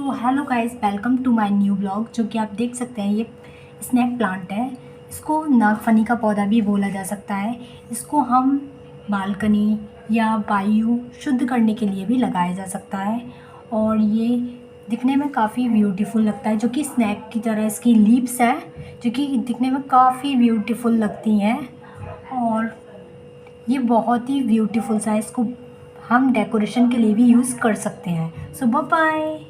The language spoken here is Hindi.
तो hello guys, welcome to my new blog. जो कि आप देख सकते हैं, ये स्नैक प्लांट है। इसको नागफनी का पौधा भी बोला जा सकता है। इसको हम बालकनी या वायु शुद्ध करने के लिए भी लगाया जा सकता है। और ये दिखने में काफ़ी ब्यूटीफुल लगता है, जो कि स्नैक की तरह इसकी लीव्स है, जो कि दिखने में काफ़ी ब्यूटीफुल लगती हैं। और ये बहुत ही ब्यूटीफुल सा है। इसको हम डेकोरेशन के लिए भी यूज़ कर सकते हैं। सो बाय बाय।